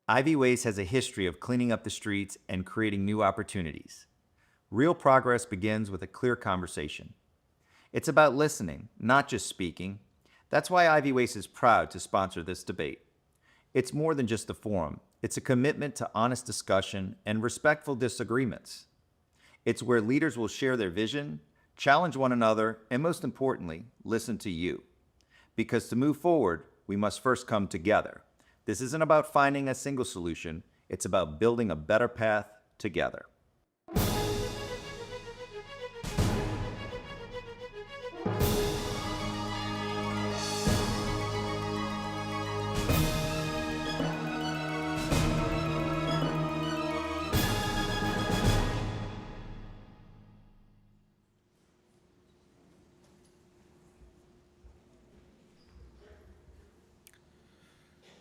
Ivy WYES has a history of cleaning up the streets and creating new opportunities. Real progress begins with a clear conversation. It's about listening, not just speaking. That's why Ivy WYES is proud to sponsor this debate. It's more than just a forum. It's a commitment to honest discussion and respectful disagreements. It's where leaders will share their vision, challenge one another, and most importantly, listen to you. Because to move forward, we must first come together. This isn't about finding a single solution. It's about building a better path together.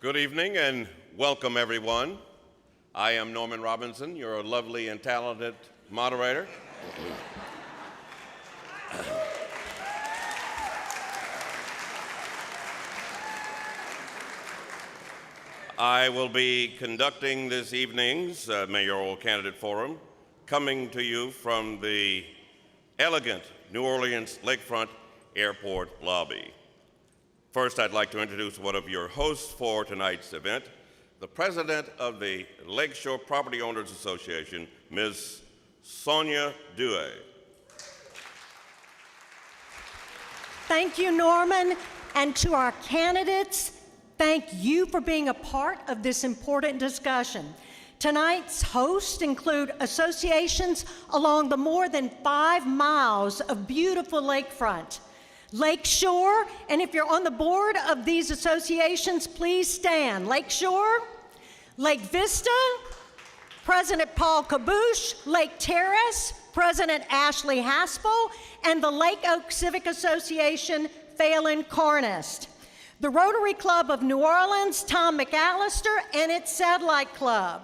Good evening and welcome everyone. I am Norman Robinson, your lovely and talented moderator. I will be conducting this evening's mayoral candidate forum, coming to you from the elegant New Orleans Lakefront Airport lobby. First, I'd like to introduce one of your hosts for tonight's event, the president of the Lakeshore Property Owners Association, Ms. Sonia Dewey. Thank you, Norman, and to our candidates, thank you for being a part of this important discussion. Tonight's hosts include associations along the more than 5 miles of beautiful lakefront. Lakeshore, and if you're on the board of these associations, please stand. Lakeshore, Lake Vista, President Paul Cabouche, Lake Terrace, President Ashley Haspel, and the Lake Oaks Civic Association, Phelan Carnest. The Rotary Club of New Orleans, Tom McAllister, and its satellite club.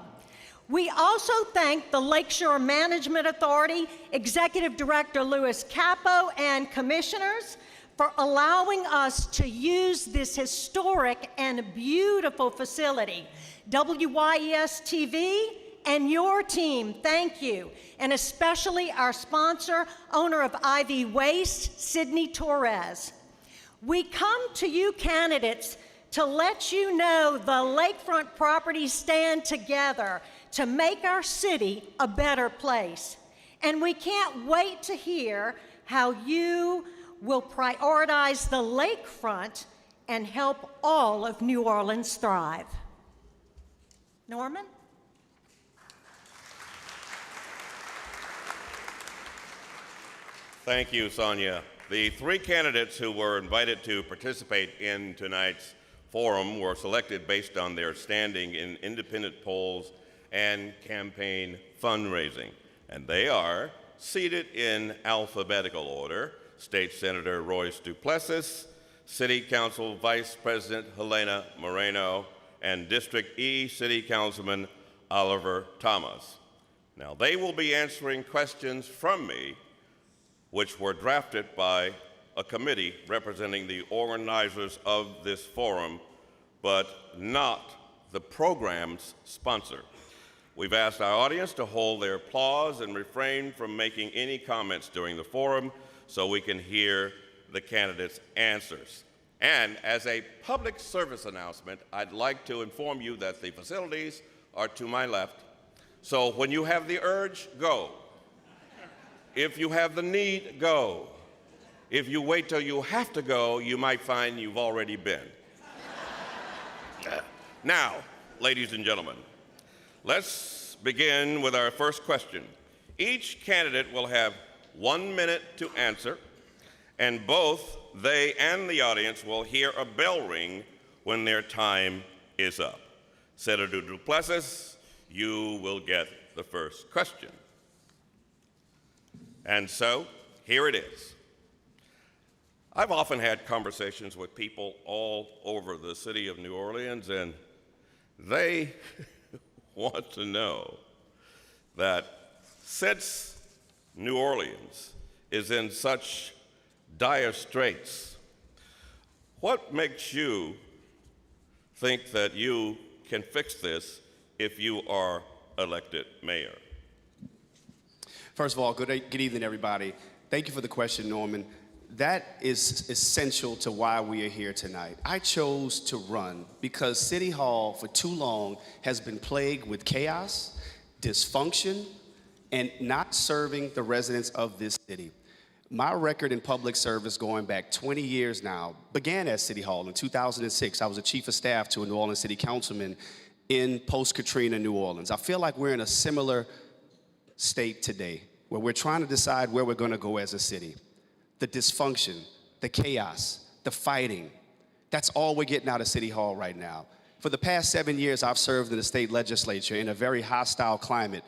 We also thank the Lakeshore Management Authority, Executive Director Louis Capo, and commissioners for allowing us to use this historic and beautiful facility. WYES TV and your team, thank you. And especially our sponsor, owner of Ivy WYES, Sydney Torres. We come to you candidates to let you know the lakefront properties stand together to make our city a better place. And we can't wait to hear how you will prioritize the lakefront and help all of New Orleans thrive. Norman? Thank you, Sonia. The 3 candidates who were invited to participate in tonight's forum were selected based on their standing in independent polls and campaign fundraising. And they are, seated in alphabetical order, State Senator Royce Duplessis, City Council Vice President Helena Moreno, and District E City Councilman Oliver Thomas. Now, they will be answering questions from me which were drafted by a committee representing the organizers of this forum, but not the program's sponsor. We've asked our audience to hold their applause and refrain from making any comments during the forum so we can hear the candidates' answers. And as a public service announcement, I'd like to inform you that the facilities are to my left. So when you have the urge, go. If you have the need, go. If you wait till you have to go, you might find you've already been. Now, ladies and gentlemen, let's begin with our first question. Each candidate will have 1 minute to answer, and both they and the audience will hear a bell ring when their time is up. Senator Duplessis, you will get the first question. And so, here it is. I've often had conversations with people all over the city of New Orleans, and they want to know that since New Orleans is in such dire straits, what makes you think that you can fix this if you are elected mayor? First of all, good evening, everybody. Thank you for the question, Norman. That is essential to why we are here tonight. I chose to run because City Hall for too long has been plagued with chaos, dysfunction, and not serving the residents of this city. My record in public service going back 20 years now began at City Hall in 2006. I was a chief of staff to a New Orleans city councilman in post-Katrina New Orleans. I feel like we're in a similar state today where we're trying to decide where we're going to go as a city. The dysfunction, the chaos, the fighting, that's all we're getting out of City Hall right now. For the past 7 years, I've served in the state legislature in a very hostile climate,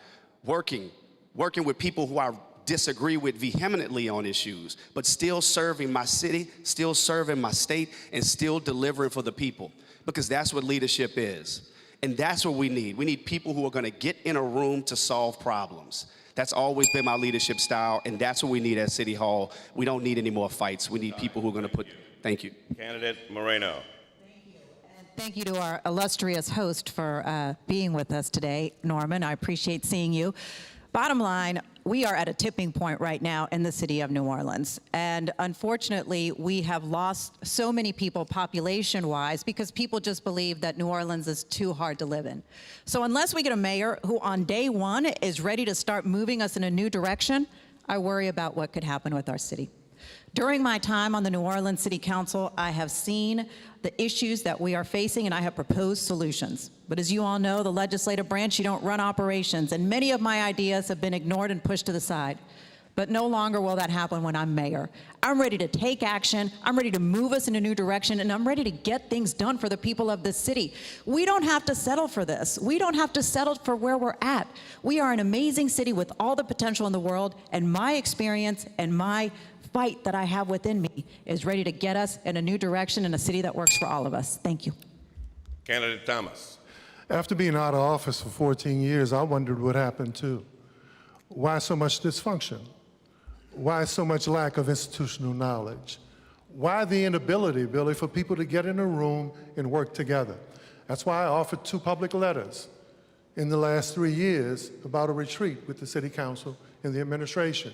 working with people who I disagree with vehemently on issues, but still serving my city, still serving my state, and still delivering for the people, because that's what leadership is. And that's what we need. We need people who are going to get in a room to solve problems. That's always been my leadership style, and that's what we need at City Hall. We don't need any more fights. We need people who are going to put, thank you. Candidate Moreno. Thank you. And thank you to our illustrious host for being with us today, Norman. I appreciate seeing you. Bottom line, we are at a tipping point right now in the city of New Orleans. And unfortunately, we have lost so many people population-wise because people just believe that New Orleans is too hard to live in. So unless we get a mayor who on day one is ready to start moving us in a new direction, I worry about what could happen with our city. During my time on the New Orleans City Council, I have seen the issues that we are facing, and I have proposed solutions. But as you all know, the legislative branch, you don't run operations, and many of my ideas have been ignored and pushed to the side. But no longer will that happen when I'm mayor. I'm ready to take action, I'm ready to move us in a new direction, and I'm ready to get things done for the people of this city. We don't have to settle for this. We don't have to settle for where we're at. We are an amazing city with all the potential in the world, and my experience and my fight that I have within me is ready to get us in a new direction in a city that works for all of us. Thank you. Candidate Thomas. After being out of office for 14 years, I wondered what happened too. Why so much dysfunction? Why so much lack of institutional knowledge? Why the inability, Billy, for people to get in a room and work together? That's why I offered 2 public letters in the last 3 years about a retreat with the City Council and the administration.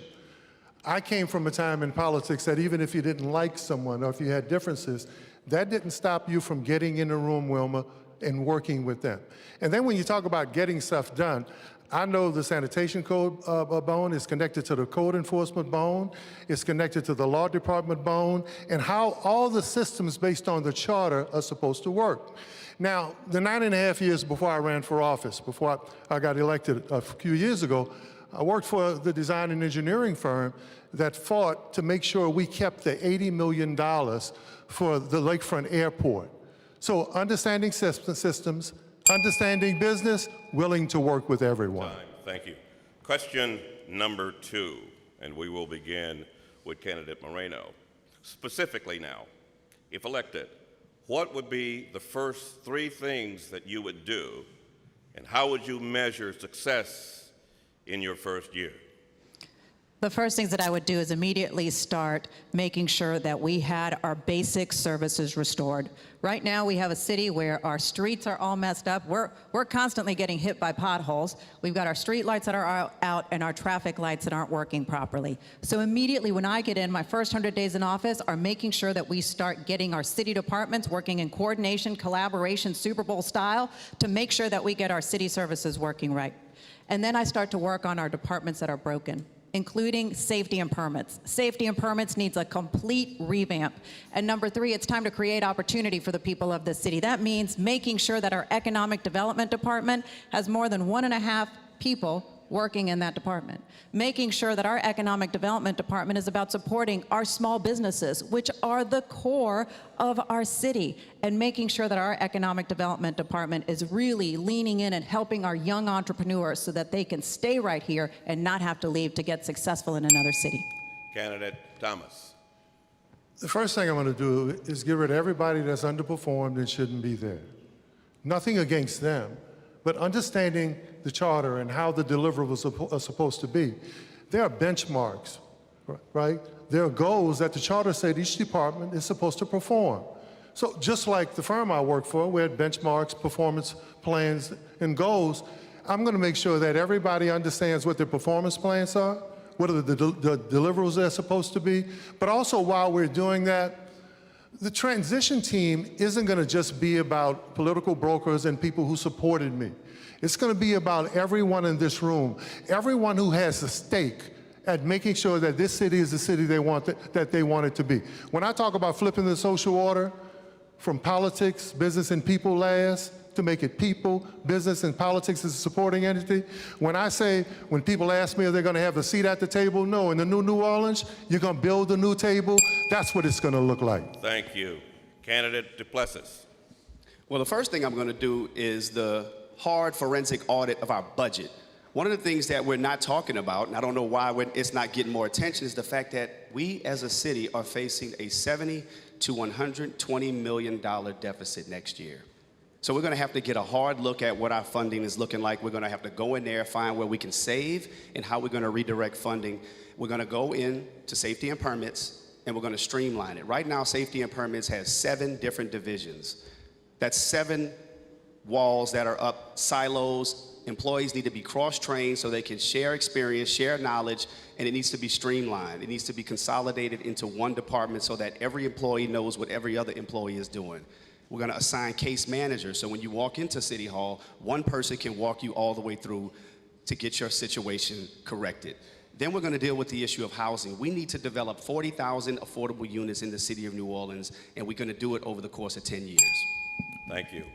I came from a time in politics that even if you didn't like someone or if you had differences, that didn't stop you from getting in a room, Wilma, and working with them. And then when you talk about getting stuff done, I know the sanitation code bone is connected to the code enforcement bone, it's connected to the law department bone, and how all the systems based on the charter are supposed to work. Now, the 9.5 years before I ran for office, before I got elected a few years ago, I worked for the design and engineering firm that fought to make sure we kept the $80 million for the Lakefront Airport. So understanding systems, understanding business, willing to work with everyone. Time. Thank you. Question number 2, and we will begin with candidate Moreno. Specifically now, if elected, what would be the first 3 things that you would do, and how would you measure success in your first year? The first things that I would do is immediately start making sure that we had our basic services restored. Right now, we have a city where our streets are all messed up. We're constantly getting hit by potholes. We've got our street lights that are out and our traffic lights that aren't working properly. So immediately when I get in, my first 100 days in office are making sure that we start getting our city departments working in coordination, collaboration, Super Bowl style, to make sure that we get our city services working right. And then I start to work on our departments that are broken, including safety and permits. Safety and permits needs a complete revamp. And number 3, it's time to create opportunity for the people of the city. That means making sure that our economic development department has more than 1.5 people working in that department. Making sure that our economic development department is about supporting our small businesses, which are the core of our city, and making sure that our economic development department is really leaning in and helping our young entrepreneurs so that they can stay right here and not have to leave to get successful in another city. Candidate Thomas. The first thing I'm going to do is get rid of everybody that's underperformed and shouldn't be there. Nothing against them, but understanding the charter and how the deliverables are supposed to be. There are benchmarks, right? There are goals that the charter said each department is supposed to perform. So just like the firm I work for, we had benchmarks, performance plans, and goals, I'm going to make sure that everybody understands what their performance plans are, what are the deliverables they're supposed to be. But also while we're doing that, the transition team isn't going to just be about political brokers and people who supported me. It's going to be about everyone in this room, everyone who has a stake at making sure that this city is the city they want that they want it to be. When I talk about flipping the social order from politics, business, and people last, to make it people, business, and politics as a supporting entity. When I say, when people ask me if they're going to have a seat at the table, no, in the New Orleans, you're going to build a new table. That's what it's going to look like. Thank you. Candidate Duplessis. Well, the first thing I'm going to do is the hard forensic audit of our budget. One of the things that we're not talking about, and I don't know why it's not getting more attention, is the fact that we as a city are facing a $70 to $120 million deficit next year. So we're going to have to get a hard look at what our funding is looking like. We're going to have to go in there, find where we can save, and how we're going to redirect funding. We're going to go in to safety and permits, and we're going to streamline it. Right now, safety and permits has 7 different divisions. That's 7 walls that are up, silos. Employees need to be cross-trained so they can share experience, share knowledge, and it needs to be streamlined. It needs to be consolidated into one department so that every employee knows what every other employee is doing. We're going to assign case managers, so when you walk into City Hall, one person can walk you all the way through to get your situation corrected. Then we're going to deal with the issue of housing. We need to develop 40,000 affordable units in the city of New Orleans, and we're going to do it over the course of 10 years. Thank you.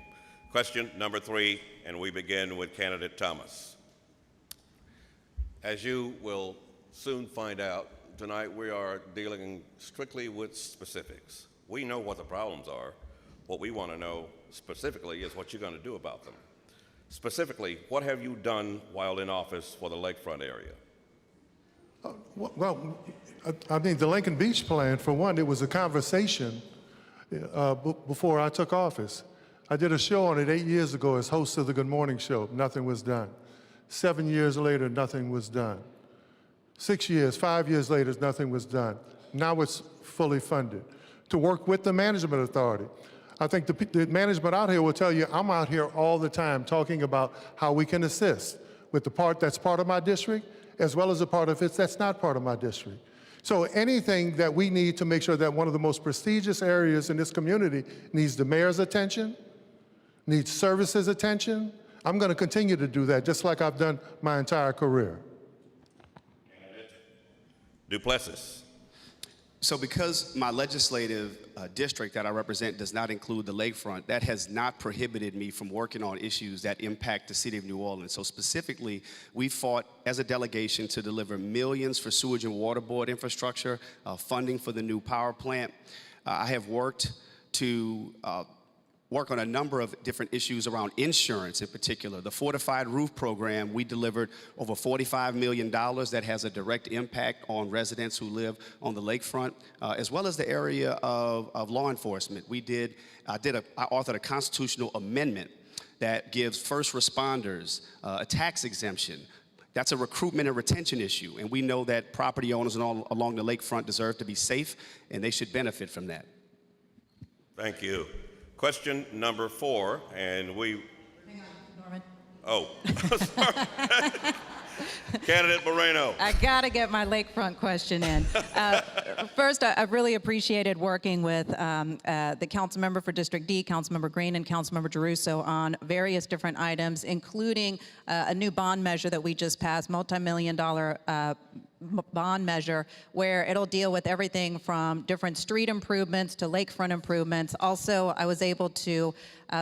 Question number 3, and we begin with candidate Thomas. As you will soon find out, tonight we are dealing strictly with specifics. We know what the problems are. What we want to know specifically is what you're going to do about them. Specifically, what have you done while in office for the Lakefront area? Well, I mean, the Lincoln Beach plan, for one, it was a conversation before I took office. I did a show on it 8 years ago as host of the Good Morning Show. Nothing was done. 7 years later, nothing was done. 6 years, 5 years later, nothing was done. Now it's fully funded. To work with the management authority. I think the management out here will tell you, I'm out here all the time talking about how we can assist with the part that's part of my district, as well as the part of it that's not part of my district. So anything that we need to make sure that one of the most prestigious areas in this community needs the mayor's attention, needs services attention, I'm going to continue to do that, just like I've done my entire career. Duplessis. So because my legislative district that I represent does not include the lakefront, that has not prohibited me from working on issues that impact the city of New Orleans. So specifically, we fought as a delegation to deliver millions for sewage and water board infrastructure, funding for the new power plant. I have worked to work on a number of different issues around insurance in particular. The fortified roof program, we delivered over $45 million that has a direct impact on residents who live on the lakefront, as well as the area of law enforcement. I authored a constitutional amendment that gives first responders a tax exemption. That's a recruitment and retention issue, and we know that property owners all along the lakefront deserve to be safe, and they should benefit from that. Thank you. Question number 4, and we... Hang on, Norman. Oh, sorry. Candidate Moreno. I gotta get my lakefront question in. First, I really appreciated working with the council member for District D, Councilmember Green, and Councilmember Geruso on various different items, including a new bond measure that we just passed, multi-million-dollar bond measure, where it'll deal with everything from different street improvements to lakefront improvements. Also, I was able to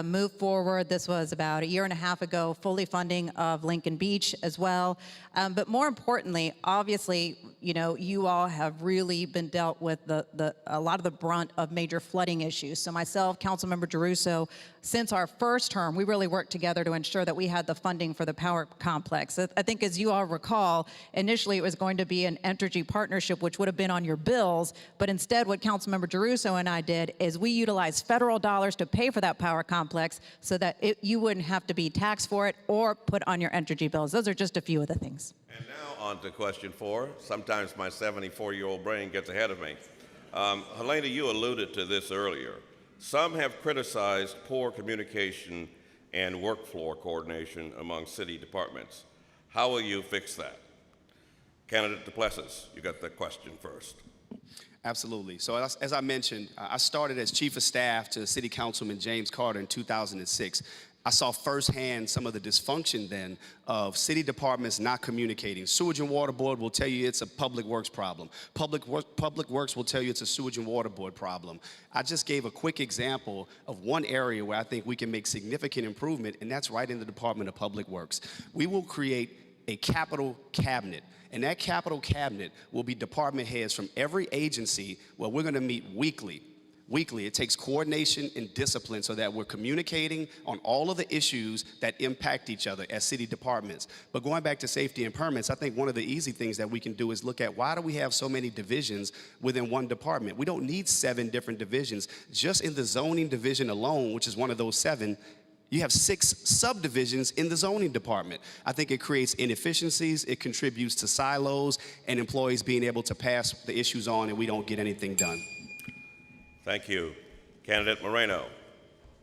move forward. This was about a year and a half ago, fully funding of Lincoln Beach as well. But more importantly, obviously, you know, you all have really been dealt with a lot of the brunt of major flooding issues. So myself, Councilmember Geruso, since our first term, we really worked together to ensure that we had the funding for the power complex. I think, as you all recall, initially it was going to be an energy partnership, which would have been on your bills, but instead what Councilmember Geruso and I did is we utilized federal dollars to pay for that power complex so that you wouldn't have to be taxed for it or put on your energy bills. Those are just a few of the things. And now on to question 4. Sometimes my 74-year-old brain gets ahead of me. Helena, you alluded to this earlier. Some have criticized poor communication and work floor coordination among city departments. How will you fix that? Candidate Duplessis, you got the question first. Absolutely. So as I mentioned, I started as Chief of Staff to City Councilman James Carter in 2006. I saw firsthand some of the dysfunction then of city departments not communicating. Sewage and Water Board will tell you it's a Public Works problem. Public Works will tell you it's a Sewage and Water Board problem. I just gave a quick example of one area where I think we can make significant improvement, and that's right in the Department of Public Works. We will create a capital cabinet. And that capital cabinet will be department heads from every agency where we're going to meet weekly. It takes coordination and discipline so that we're communicating on all of the issues that impact each other as city departments. But going back to safety and permits, I think one of the easy things that we can do is look at why do we have so many divisions within one department? We don't need 7 different divisions. Just in the zoning division alone, which is one of those 7, you have 6 subdivisions in the zoning department. I think it creates inefficiencies, it contributes to silos, and employees being able to pass the issues on and we don't get anything done. Thank you. Candidate Moreno.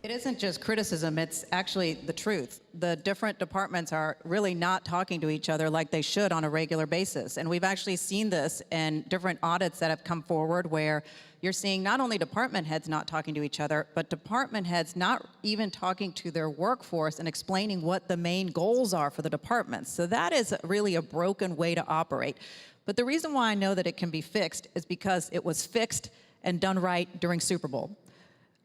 It isn't just criticism, it's actually the truth. The different departments are really not talking to each other like they should on a regular basis. And we've actually seen this in different audits that have come forward where you're seeing not only department heads not talking to each other, but department heads not even talking to their workforce and explaining what the main goals are for the departments. So that is really a broken way to operate. But the reason why I know that it can be fixed is because it was fixed and done right during Super Bowl.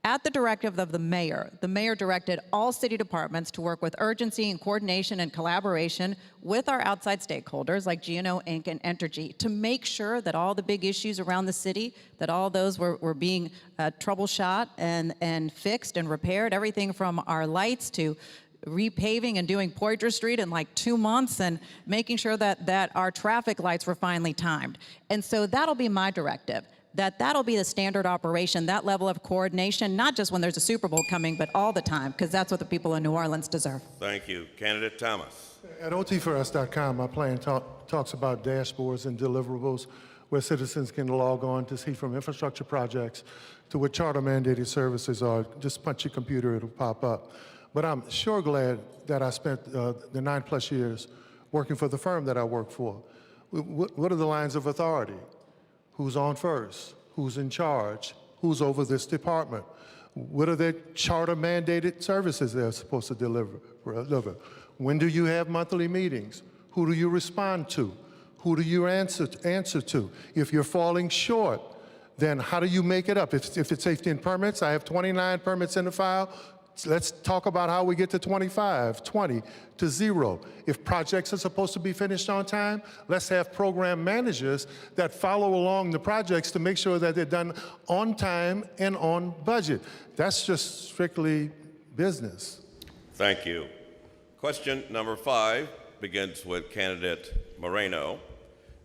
At the directive of the mayor directed all city departments to work with urgency and coordination and collaboration with our outside stakeholders like GNO Inc. and Entergy to make sure that all the big issues around the city, that all those were being troubleshot and fixed and repaired, everything from our lights to repaving and doing Poydras Street in like 2 months and making sure that our traffic lights were finally timed. And so that'll be my directive. That'll be the standard operation, that level of coordination, not just when there's a Super Bowl coming, but all the time, because that's what the people in New Orleans deserve. Thank you. Candidate Thomas. At OT4us.com, my plan talks about dashboards and deliverables where citizens can log on to see from infrastructure projects to what charter mandated services are. Just punch your computer, it'll pop up. But I'm sure glad that I spent the 9+ years working for the firm that I work for. What are the lines of authority? Who's on first? Who's in charge? Who's over this department? What are the charter mandated services they're supposed to deliver? When do you have monthly meetings? Who do you respond to? Who do you answer to? If you're falling short, then how do you make it up? If it's safety and permits, I have 29 permits in the file. Let's talk about how we get to 25, 20, to 0. If projects are supposed to be finished on time, let's have program managers that follow along the projects to make sure that they're done on time and on budget. That's just strictly business. Thank you. Question number 5 begins with candidate Moreno.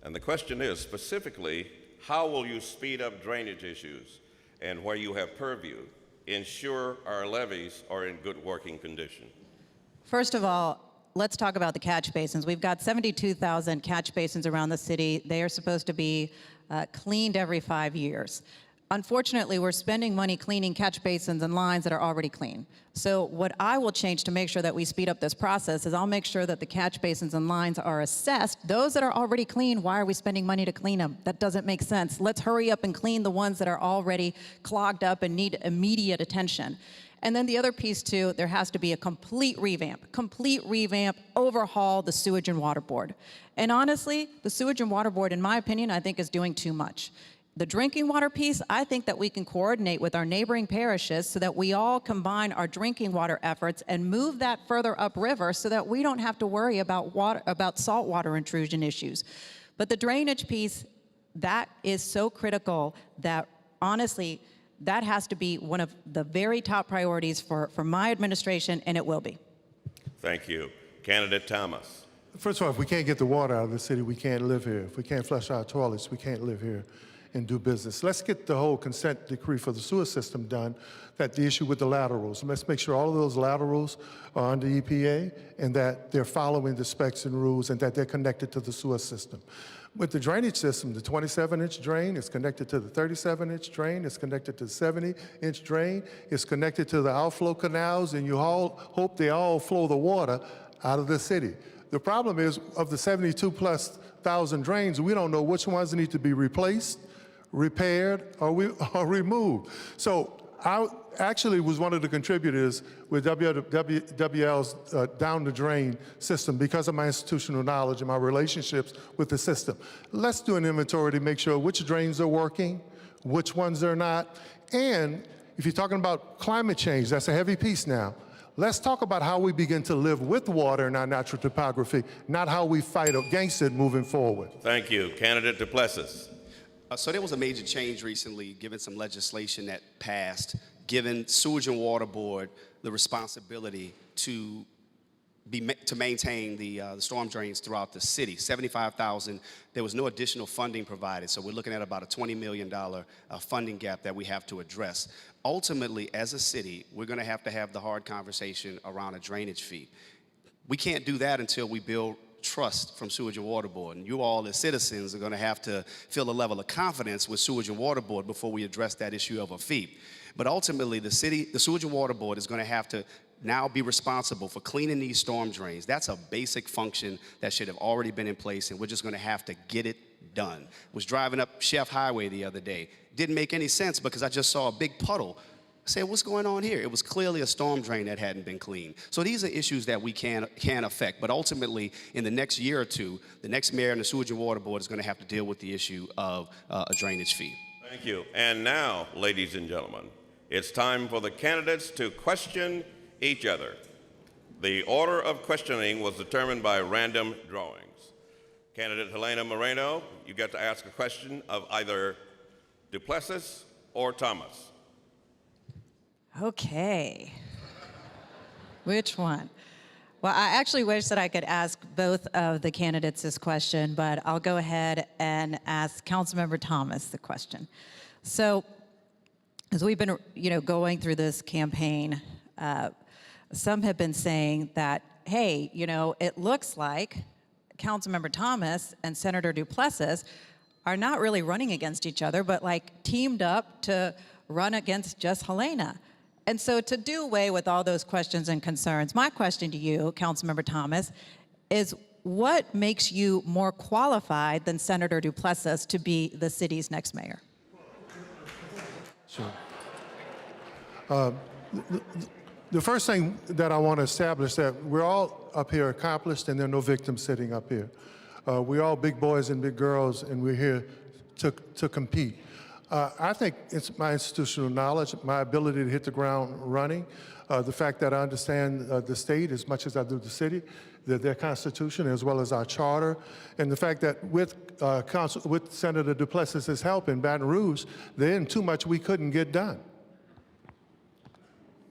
And the question is specifically, how will you speed up drainage issues and where you have purview? Ensure our levees are in good working condition? First of all, let's talk about the catch basins. We've got 72,000 catch basins around the city. They are supposed to be cleaned every 5 years. Unfortunately, we're spending money cleaning catch basins and lines that are already clean. So what I will change to make sure that we speed up this process is I'll make sure that the catch basins and lines are assessed. Those that are already clean, why are we spending money to clean them? That doesn't make sense. Let's hurry up and clean the ones that are already clogged up and need immediate attention. And then the other piece too, there has to be a complete revamp, overhaul the Sewage and Water Board. And honestly, the Sewage and Water Board, in my opinion, I think is doing too much. The drinking water piece, I think that we can coordinate with our neighboring parishes so that we all combine our drinking water efforts and move that further upriver so that we don't have to worry about saltwater intrusion issues. But the drainage piece, that is so critical that honestly, that has to be one of the very top priorities for my administration, and it will be. Thank you. Candidate Thomas. First of all, if we can't get the water out of the city, we can't live here. If we can't flush our toilets, we can't live here. and do business. Let's get the whole consent decree for the sewer system done, that the issue with the laterals. Let's make sure all of those laterals are under EPA and that they're following the specs and rules and that they're connected to the sewer system. With the drainage system, the 27-inch drain is connected to the 37-inch drain, it's connected to the 70-inch drain, it's connected to the outflow canals, and you all hope they all flow the water out of the city. The problem is, of the 72+ thousand drains, we don't know which ones need to be replaced, repaired, or removed. So I actually was one of the contributors with WWL's down the drain system because of my institutional knowledge and my relationships with the system. Let's do an inventory to make sure which drains are working, which ones are not. And if you're talking about climate change, that's a heavy piece now. Let's talk about how we begin to live with water in our natural topography, not how we fight against it moving forward. Thank you. Candidate Duplessis. So there was a major change recently, given some legislation that passed, giving Sewage and Water Board the responsibility to maintain the storm drains throughout the city. 75,000. There was no additional funding provided, so we're looking at about a $20 million funding gap that we have to address. Ultimately, as a city, we're going to have the hard conversation around a drainage fee. We can't do that until we build trust from Sewage and Water Board. And you all as citizens are going to have to feel a level of confidence with Sewage and Water Board before we address that issue of a fee. But ultimately, the Sewage and Water Board is going to have to now be responsible for cleaning these storm drains. That's a basic function that should have already been in place, and we're just going to have to get it done. Was driving up Chef Highway the other day. Didn't make any sense because I just saw a big puddle. I said, what's going on here? It was clearly a storm drain that hadn't been cleaned. So these are issues that we can affect. But ultimately, in the next year or two, the next mayor and the Sewage and Water Board is going to have to deal with the issue of a drainage fee. Thank you. And now, ladies and gentlemen, it's time for the candidates to question each other. The order of questioning was determined by random drawings. Candidate Helena Moreno, you get to ask a question of either Duplessis or Thomas. Okay. Which one? Well, I actually wish that I could ask both of the candidates this question, but I'll go ahead and ask Councilmember Thomas the question. So, as we've been, going through this campaign, some have been saying that, hey, it looks like Councilmember Thomas and Senator Duplessis are not really running against each other, but teamed up to run against just Helena. And so to do away with all those questions and concerns, my question to you, Councilmember Thomas, is what makes you more qualified than Senator Duplessis to be the city's next mayor? Sure. The first thing that I want to establish that we're all up here accomplished and there are no victims sitting up here. We're all big boys and big girls and we're here to compete. I think it's my institutional knowledge, my ability to hit the ground running, the fact that I understand the state as much as I do the city, their constitution as well as our charter, and the fact that with Senator Duplessis' help in Baton Rouge, there isn't too much we couldn't get done.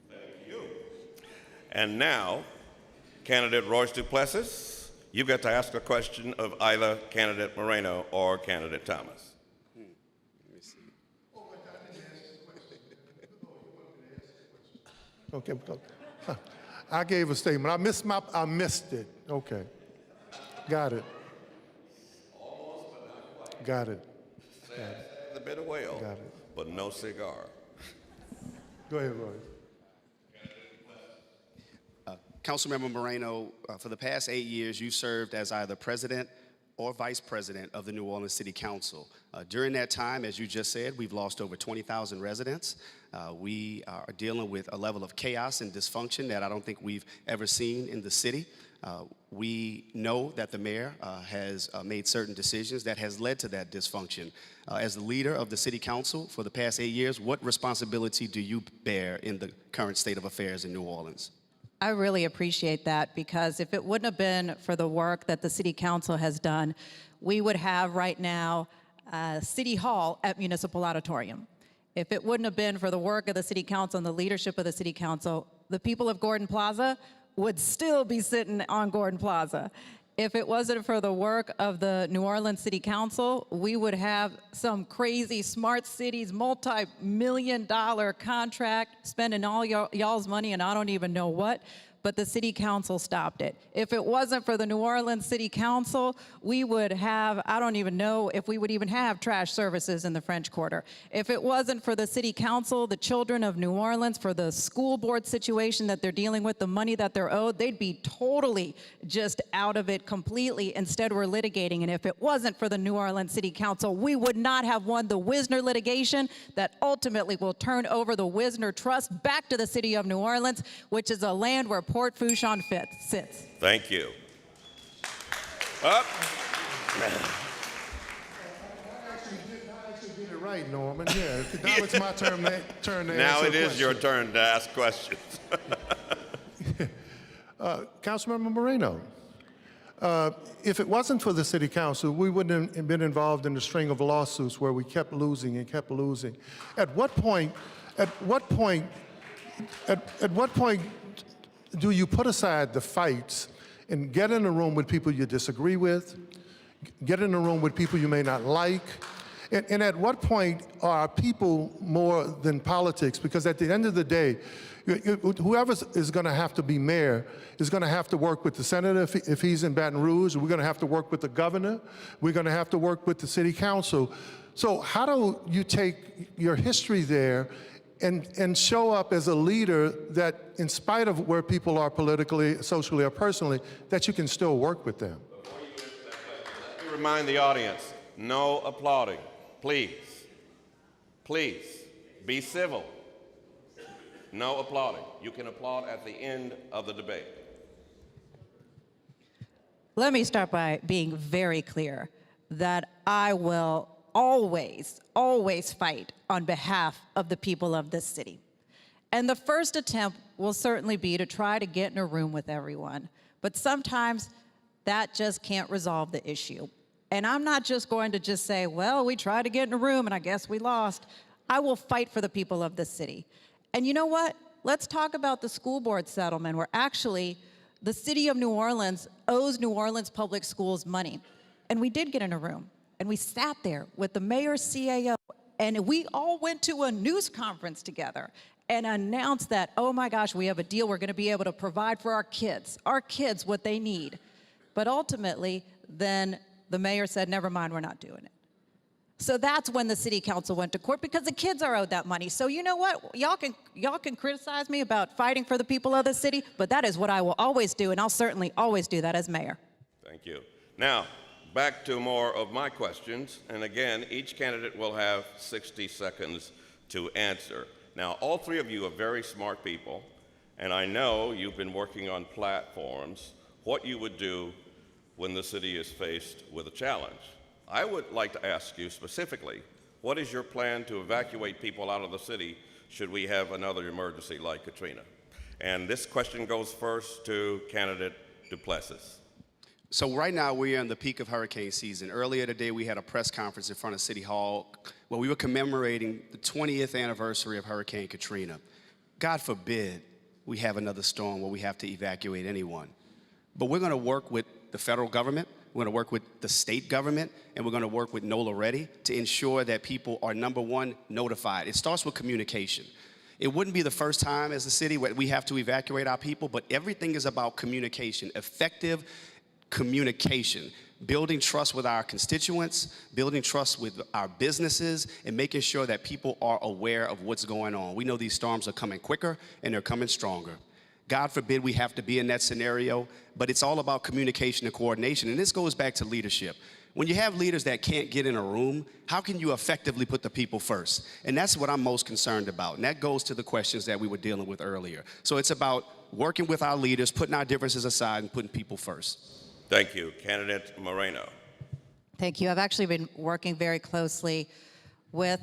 Thank you. And now, candidate Royce Duplessis, you get to ask a question of either candidate Moreno or candidate Thomas. Okay, I gave a statement. I missed it. Okay, got it. Almost, but not quite. Got it. The bit of whale, Got it. but no cigar. Go ahead, Roy. Councilmember Moreno, for the past 8 years, you served as either president or vice president of the New Orleans City Council. During that time, as you just said, we've lost over 20,000 residents. We are dealing with a level of chaos and dysfunction that I don't think we've ever seen in the city. We know that the mayor has made certain decisions that has led to that dysfunction. As the leader of the City Council for the past 8 years, what responsibility do you bear in the current state of affairs in New Orleans? I really appreciate that, because if it wouldn't have been for the work that the City Council has done, we would have right now City Hall at Municipal Auditorium. If it wouldn't have been for the work of the City Council and the leadership of the City Council, the people of Gordon Plaza would still be sitting on Gordon Plaza. If it wasn't for the work of the New Orleans City Council, we would have some crazy smart cities, multi-million-dollar contract, spending all y'all's money and I don't even know what, but the City Council stopped it. If it wasn't for the New Orleans City Council, we would have, I don't even know if we would even have trash services in the French Quarter. If it wasn't for the City Council, the children of New Orleans, for the school board situation that they're dealing with, the money that they're owed, they'd be totally just out of it completely. Instead, we're litigating. And if it wasn't for the New Orleans City Council, we would not have won the Wisner litigation that ultimately will turn over the Wisner Trust back to the city of New Orleans, which is a land where Port Fourchon sits. Thank you. Up. I actually did it right, Norman. Yeah, now it's my turn to answer Now it is your question. turn to ask questions. Councilmember Moreno, if it wasn't for the City Council, we wouldn't have been involved in the string of lawsuits where we kept losing and kept losing. At what point do you put aside the fights and get in a room with people you disagree with, get in a room with people you may not like, and at what point are people more than politics? Because at the end of the day, whoever is going to have to be mayor is going to have to work with the senator if he's in Baton Rouge. We're going to have to work with the governor. We're going to have to work with the city council. So how do you take your history there and show up as a leader that, in spite of where people are politically, socially, or personally, that you can still work with them? Let me remind the audience, no applauding. Please, please, be civil. No applauding. You can applaud at the end of the debate. Let me start by being very clear that I will always, always fight on behalf of the people of this city. And the first attempt will certainly be to try to get in a room with everyone. But sometimes that just can't resolve the issue. And I'm not just going to just say, well, we tried to get in a room and I guess we lost. I will fight for the people of this city. And you know what? Let's talk about the school board settlement, where actually the city of New Orleans owes New Orleans Public Schools money. And we did get in a room. And we sat there with the mayor's CAO, and we all went to a news conference together and announced that, oh my gosh, we have a deal. We're going to be able to provide for our kids what they need. But ultimately, then the mayor said, never mind, we're not doing it. So that's when the city council went to court, because the kids are owed that money. So you know what? Y'all can criticize me about fighting for the people of the city, but that is what I will always do, and I'll certainly always do that as mayor. Thank you. Now, back to more of my questions. And again, each candidate will have 60 seconds to answer. Now, all three of you are very smart people, and I know you've been working on platforms, what you would do when the city is faced with a challenge. I would like to ask you specifically, what is your plan to evacuate people out of the city should we have another emergency like Katrina? And this question goes first to candidate Duplessis. So right now we're in the peak of hurricane season. Earlier today we had a press conference in front of City Hall where we were commemorating the 20th anniversary of Hurricane Katrina. God forbid we have another storm where we have to evacuate anyone. But we're going to work with the federal government, we're going to work with the state government, and we're going to work with NOLA Ready to ensure that people are, number one, notified. It starts with communication. It wouldn't be the first time as a city where we have to evacuate our people, but everything is about communication, effective communication, building trust with our constituents, building trust with our businesses, and making sure that people are aware of what's going on. We know these storms are coming quicker and they're coming stronger. God forbid we have to be in that scenario, but it's all about communication and coordination. And this goes back to leadership. When you have leaders that can't get in a room, how can you effectively put the people first? And that's what I'm most concerned about. And that goes to the questions that we were dealing with earlier. So it's about working with our leaders, putting our differences aside, and putting people first. Thank you. Candidate Moreno. Thank you. I've actually been working very closely with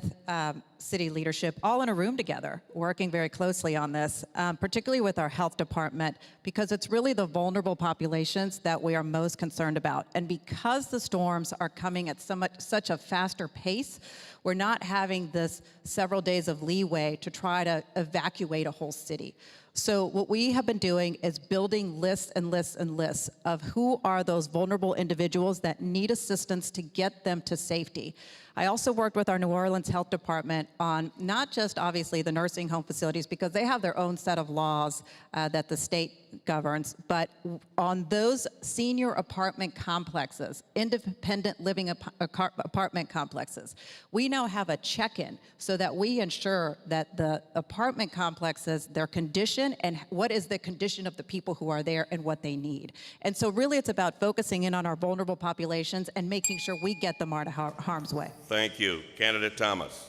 city leadership all in a room together, working very closely on this, particularly with our health department, because it's really the vulnerable populations that we are most concerned about. And because the storms are coming at such a faster pace, we're not having this several days of leeway to try to evacuate a whole city. So what we have been doing is building lists and lists and lists of who are those vulnerable individuals that need assistance to get them to safety. I also worked with our New Orleans Health Department on not just obviously the nursing home facilities, because they have their own set of laws that the state governs, but on those senior apartment complexes, independent living apartment complexes, we now have a check-in so that we ensure that the apartment complexes, their condition, and what is the condition of the people who are there and what they need. And so really it's about focusing in on our vulnerable populations and making sure we get them out of harm's way. Thank you. Candidate Thomas.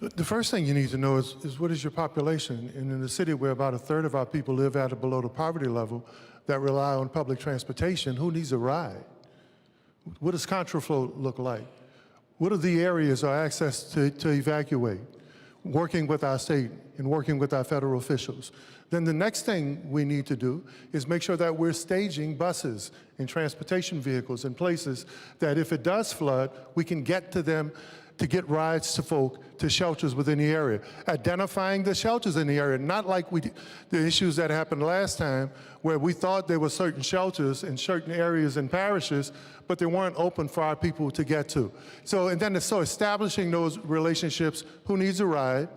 The first thing you need to know is what is your population? And in the city where about 1/3 of our people live at or below the poverty level that rely on public transportation, who needs a ride? What does contraflow look like? What are the areas or access to evacuate? Working with our state and working with our federal officials. Then the next thing we need to do is make sure that we're staging buses and transportation vehicles in places that if it does flood, we can get to them to get rides to folk, to shelters within the area. Identifying the shelters in the area, not like the issues that happened last time where we thought there were certain shelters in certain areas and parishes, but they weren't open for our people to get to. So establishing those relationships, who needs a ride,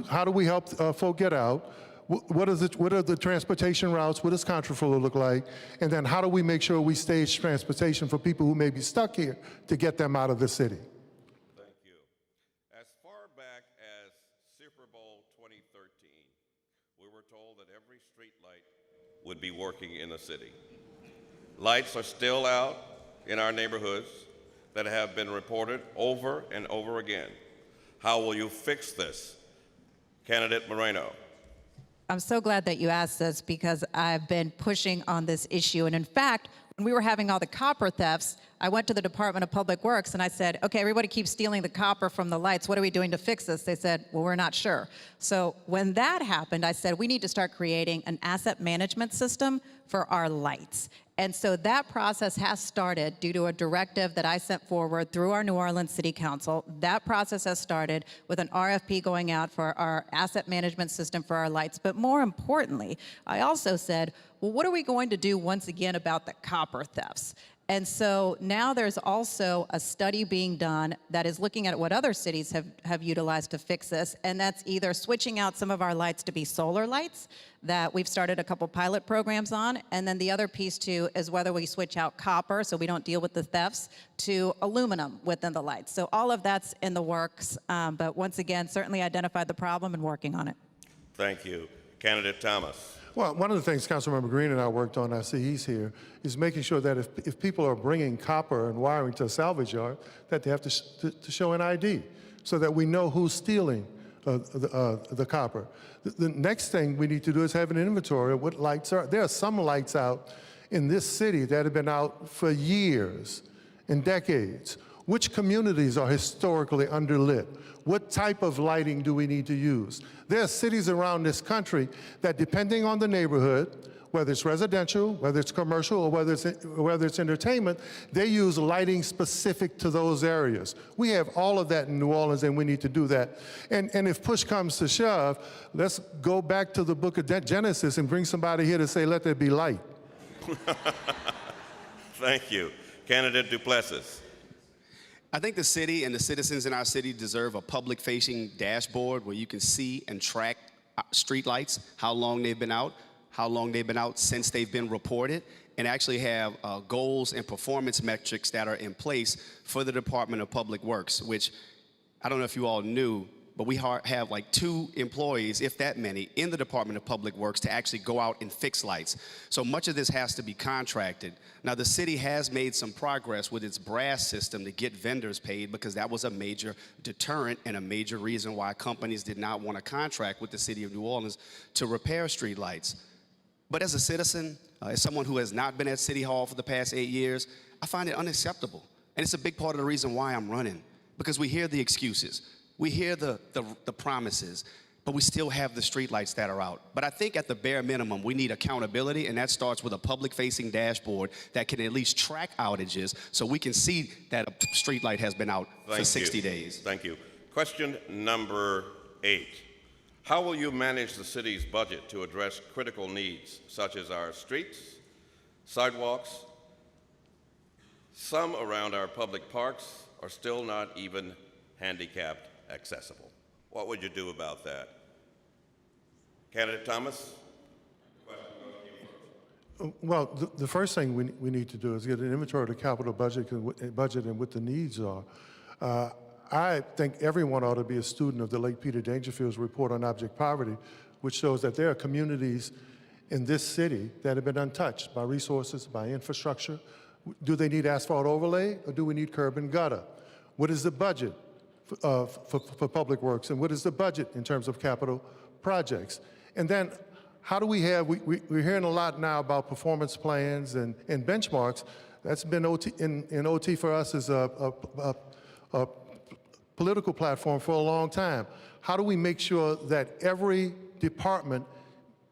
how do we help folk get out, what are the transportation routes, what does contraflow look like, and then how do we make sure we stage transportation for people who may be stuck here to get them out of the city? Thank you. As far back as Super Bowl 2013, we were told that every street light would be working in the city. Lights are still out in our neighborhoods that have been reported over and over again. How will you fix this? Candidate Moreno. I'm so glad that you asked this because I've been pushing on this issue. And in fact, when we were having all the copper thefts, I went to the Department of Public Works and I said, okay, everybody keeps stealing the copper from the lights. What are we doing to fix this? They said, well, we're not sure. So when that happened, I said, we need to start creating an asset management system for our lights. And so that process has started due to a directive that I sent forward through our New Orleans City Council. That process has started with an RFP going out for our asset management system for our lights. But more importantly, I also said, well, what are we going to do once again about the copper thefts? And so now there's also a study being done that is looking at what other cities have utilized to fix this, and that's either switching out some of our lights to be solar lights that we've started a couple pilot programs on, and then the other piece too is whether we switch out copper so we don't deal with the thefts to aluminum within the lights. So all of that's in the works, but once again, certainly identified the problem and working on it. Thank you. Candidate Thomas. Well, one of the things Councilmember Green and I worked on, I see he's here, is making sure that if people are bringing copper and wiring to a salvage yard, that they have to show an ID so that we know who's stealing the copper. The next thing we need to do is have an inventory of what lights are. There are some lights out in this city that have been out for years and decades. Which communities are historically underlit? What type of lighting do we need to use? There are cities around this country that, depending on the neighborhood, whether it's residential, whether it's commercial, or whether it's entertainment, they use lighting specific to those areas. We have all of that in New Orleans, and we need to do that. And if push comes to shove, let's go back to the book of Genesis and bring somebody here to say, let there be light. Thank you. Candidate Duplessis. I think the city and the citizens in our city deserve a public-facing dashboard where you can see and track streetlights, how long they've been out since they've been reported, and actually have goals and performance metrics that are in place for the Department of Public Works, which I don't know if you all knew, but we have like 2 employees, if that many, in the Department of Public Works to actually go out and fix lights. So much of this has to be contracted. Now, the city has made some progress with its brass system to get vendors paid because that was a major deterrent and a major reason why companies did not want to contract with the city of New Orleans to repair street lights. But as a citizen, as someone who has not been at City Hall for the past 8 years, I find it unacceptable. And it's a big part of the reason why I'm running, because we hear the excuses. We hear the promises, but we still have the streetlights that are out. But I think at the bare minimum, we need accountability, and that starts with a public-facing dashboard that can at least track outages so we can see that a streetlight has been out for 60 days. Thank you. Question number 8. How will you manage the city's budget to address critical needs such as our streets, sidewalks? Some around our public parks are still not even handicapped accessible. What would you do about that? Candidate Thomas? Well, the first thing we need to do is get an inventory of the capital budget and what the needs are. I think everyone ought to be a student of the Lake Peter Dangerfield's report on object poverty, which shows that there are communities in this city that have been untouched by resources, by infrastructure. Do they need asphalt overlay, or do we need curb and gutter? What is the budget for public works, and what is the budget in terms of capital projects? And then how do we have, we're hearing a lot now about performance plans and benchmarks. That's been in OT for us as a political platform for a long time. How do we make sure that every department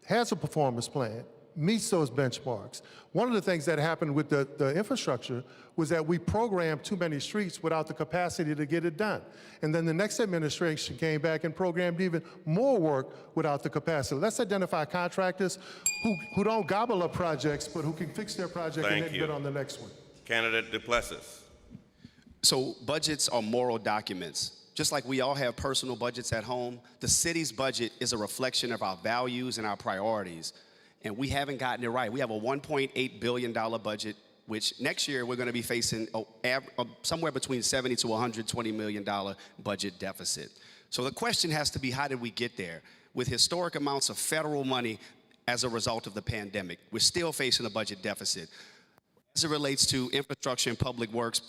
has a performance plan, meets those benchmarks? One of the things that happened with the infrastructure was that we programmed too many streets without the capacity to get it done. And then the next administration came back and programmed even more work without the capacity. Let's identify contractors who don't gobble up projects, but who can fix their project and then bid on the next one. Candidate Duplessis. So budgets are moral documents. Just like we all have personal budgets at home, the city's budget is a reflection of our values and our priorities. And we haven't gotten it right. We have a $1.8 billion budget, which next year we're going to be facing somewhere between $70 to $120 million budget deficit. So the question has to be, how did we get there? With historic amounts of federal money as a result of the pandemic, we're still facing a budget deficit. As it relates to infrastructure and public works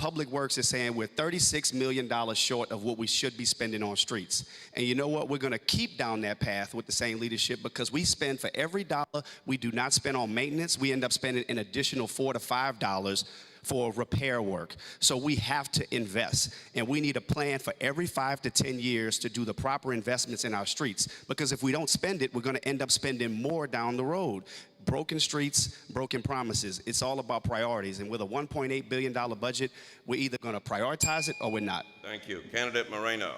is saying we're $36 million short of what we should be spending on streets. And you know what? We're going to keep down that path with the same leadership, because we spend, for every dollar we do not spend on maintenance, we end up spending an additional $4 to $5 for repair work. So we have to invest, and we need a plan for every 5 to 10 years to do the proper investments in our streets, because if we don't spend it, we're going to end up spending more down the road. Broken streets, broken promises. It's all about priorities, and with a $1.8 billion budget, we're either going to prioritize it or we're not. Thank you. Candidate Moreno.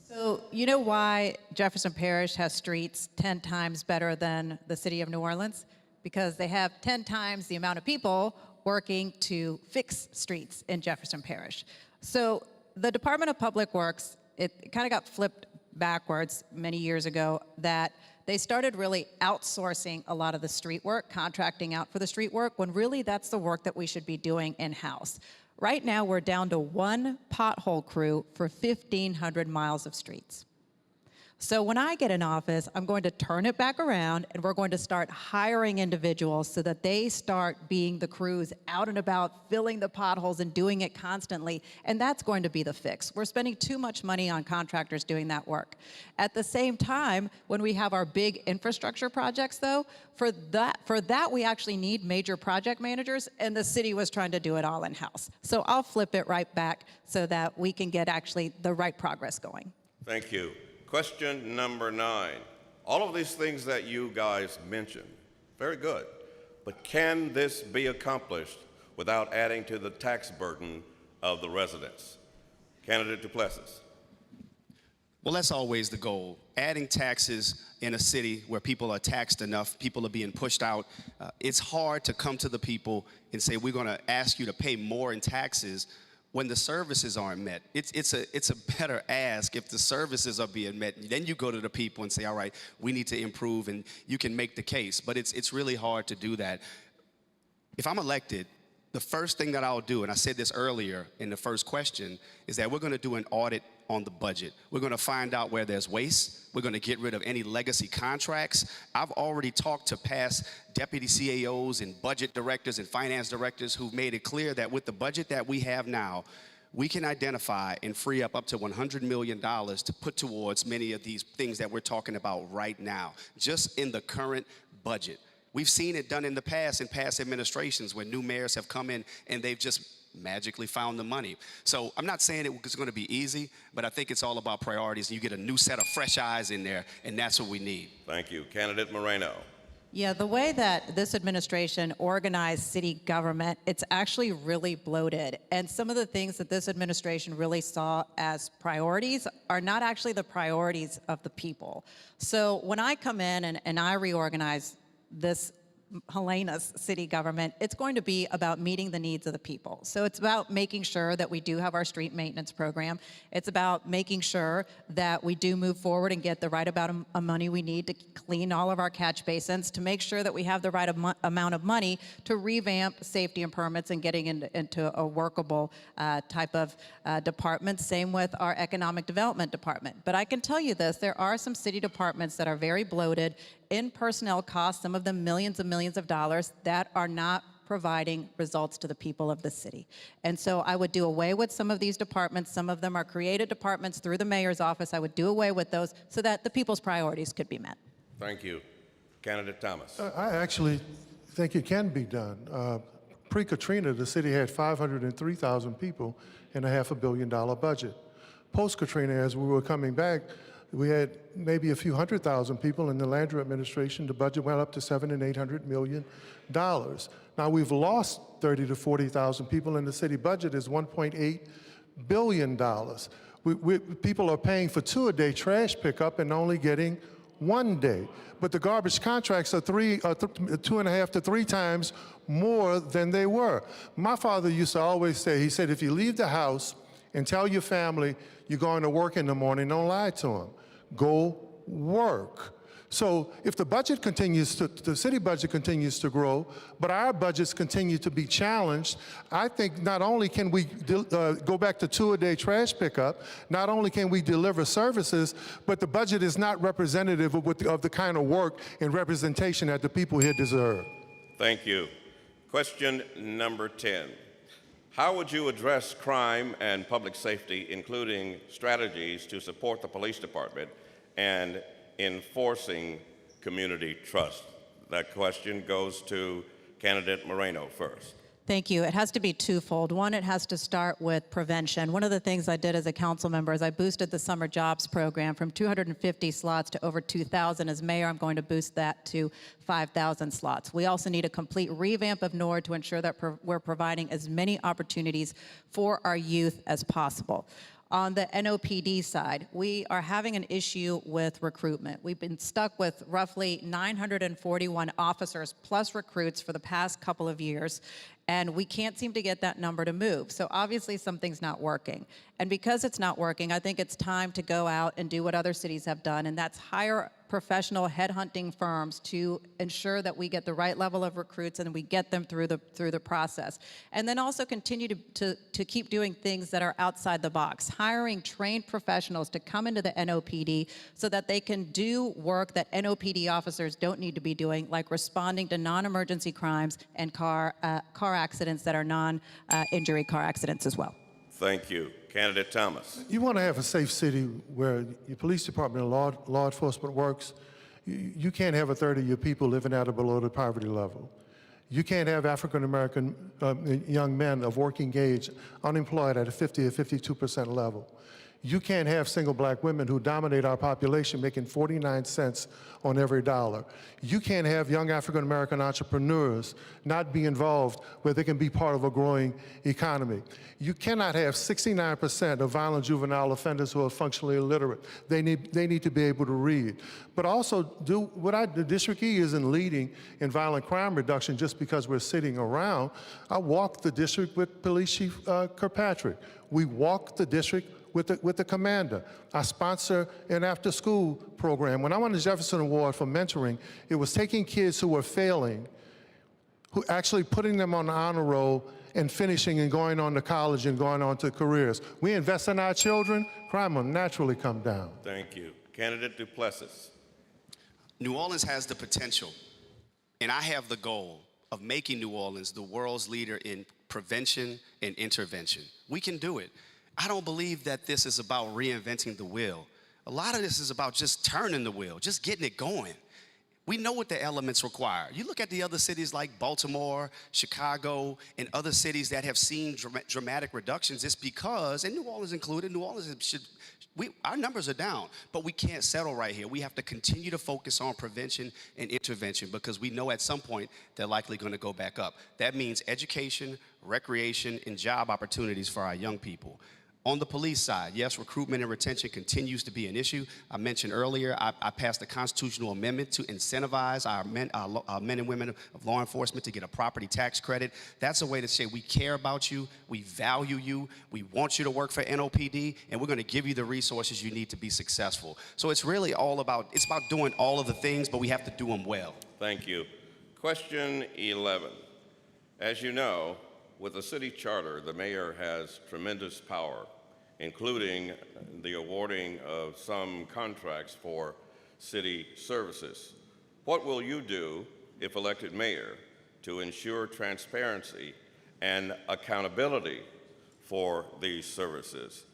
So you know why Jefferson Parish has streets 10 times better than the city of New Orleans? Because they have 10 times the amount of people working to fix streets in Jefferson Parish. So the Department of Public Works, it kind of got flipped backwards many years ago, that they started really outsourcing a lot of the street work, contracting out for the street work, when really that's the work that we should be doing in-house. Right now, we're down to one pothole crew for 1,500 miles of streets. So when I get in office, I'm going to turn it back around, and we're going to start hiring individuals so that they start being the crews out and about, filling the potholes and doing it constantly, and that's going to be the fix. We're spending too much money on contractors doing that work. At the same time, when we have our big infrastructure projects, though, for that we actually need major project managers, and the city was trying to do it all in-house. So I'll flip it right back so that we can get actually the right progress going. Thank you. Question number 9. All of these things that you guys mentioned, very good, but can this be accomplished without adding to the tax burden of the residents? Candidate Duplessis. Well, that's always the goal. Adding taxes in a city where people are taxed enough, people are being pushed out. It's hard to come to the people and say, we're going to ask you to pay more in taxes when the services aren't met. It's a better ask if the services are being met. Then you go to the people and say, all right, we need to improve, and you can make the case. But it's really hard to do that. If I'm elected, the first thing that I'll do, and I said this earlier in the first question, is that we're going to do an audit on the budget. We're going to find out where there's waste. We're going to get rid of any legacy contracts. I've already talked to past deputy CAOs and budget directors and finance directors who've made it clear that with the budget that we have now, we can identify and free up to $100 million to put towards many of these things that we're talking about right now, just in the current budget. We've seen it done in the past, in past administrations, when new mayors have come in and they've just magically found the money. So I'm not saying it's going to be easy, but I think it's all about priorities. You get a new set of fresh eyes in there, and that's what we need. Thank you. Candidate Moreno. Yeah, the way that this administration organized city government, it's actually really bloated. And some of the things that this administration really saw as priorities are not actually the priorities of the people. So when I come in and I reorganize this Helena's city government, it's going to be about meeting the needs of the people. So it's about making sure that we do have our street maintenance program. It's about making sure that we do move forward and get the right amount of money we need to clean all of our catch basins, to make sure that we have the right amount of money to revamp safety and permits and getting into a workable type of department. Same with our economic development department. But I can tell you this, there are some city departments that are very bloated in personnel costs, some of them millions and millions of dollars, that are not providing results to the people of the city. And so I would do away with some of these departments. Some of them are created departments through the mayor's office. I would do away with those so that the people's priorities could be met. Thank you. Candidate Thomas. I actually think it can be done. Pre-Katrina, the city had 503,000 people and a $500 million budget. Post-Katrina, as we were coming back, we had maybe a few 100,000 people. In the Landry administration, the budget went up to $700 and $800 million. Now we've lost 30 to 40,000 people, and the city budget is $1.8 billion. People are paying for 2-a-day trash pickup and only getting 1 day. But the garbage contracts are 2.5 to 3 times more than they were. My father used to always say, he said, if you leave the house and tell your family you're going to work in the morning, don't lie to them. Go work. So if the budget continues to, the city budget continues to grow, but our budgets continue to be challenged, I think not only can we go back to 2-a-day trash pickup, not only can we deliver services, but the budget is not representative of the kind of work and representation that the people here deserve. Thank you. Question number 10. How would you address crime and public safety, including strategies to support the police department and enforcing community trust? That question goes to candidate Moreno first. Thank you. It has to be twofold. One, it has to start with prevention. One of the things I did as a council member is I boosted the summer jobs program from 250 slots to over 2,000. As mayor, I'm going to boost that to 5,000 slots. We also need a complete revamp of NORD to ensure that we're providing as many opportunities for our youth as possible. On the NOPD side, we are having an issue with recruitment. We've been stuck with roughly 941 officers plus recruits for the past couple of years, and we can't seem to get that number to move. So obviously something's not working. And because it's not working, I think it's time to go out and do what other cities have done, and that's hire professional headhunting firms to ensure that we get the right level of recruits and we get them through the process. And then also continue to keep doing things that are outside the box, hiring trained professionals to come into the NOPD so that they can do work that NOPD officers don't need to be doing, like responding to non-emergency crimes and car accidents that are non-injury car accidents as well. Thank you. Candidate Thomas. You want to have a safe city where your police department and law enforcement works. You can't have a third of your people living at or below the poverty level. You can't have African-American young men of working age unemployed at a 50 or 52% level. You can't have single black women who dominate our population making 49 cents on every dollar. You can't have young African-American entrepreneurs not be involved where they can be part of a growing economy. You cannot have 69% of violent juvenile offenders who are functionally illiterate. They need to be able to read. But also do what the District E isn't leading in violent crime reduction just because we're sitting around. I walked the district with Police Chief Kirkpatrick. We walked the district with the commander. I sponsor an after-school program. When I won the Jefferson Award for mentoring, it was taking kids who were failing, who actually putting them on the honor roll and finishing and going on to college and going on to careers. We invest in our children, crime will naturally come down. Thank you. Candidate Duplessis. New Orleans has the potential, and I have the goal of making New Orleans the world's leader in prevention and intervention. We can do it. I don't believe that this is about reinventing the wheel. A lot of this is about just turning the wheel, just getting it going. We know what the elements require. You look at the other cities like Baltimore, Chicago, and other cities that have seen dramatic reductions. It's because, and New Orleans included, New Orleans our numbers are down, but we can't settle right here. We have to continue to focus on prevention and intervention because we know at some point they're likely going to go back up. That means education, recreation, and job opportunities for our young people. On the police side, yes, recruitment and retention continues to be an issue. I mentioned earlier, I passed a constitutional amendment to incentivize our men and women of law enforcement to get a property tax credit. That's a way to say we care about you, we value you, we want you to work for NOPD, and we're going to give you the resources you need to be successful. So it's really about doing all of the things, but we have to do them well. Thank you. Question 11. As you know, with the city charter, the mayor has tremendous power, including the awarding of some contracts for city services. What will you do, if elected mayor, to ensure transparency and accountability for these services?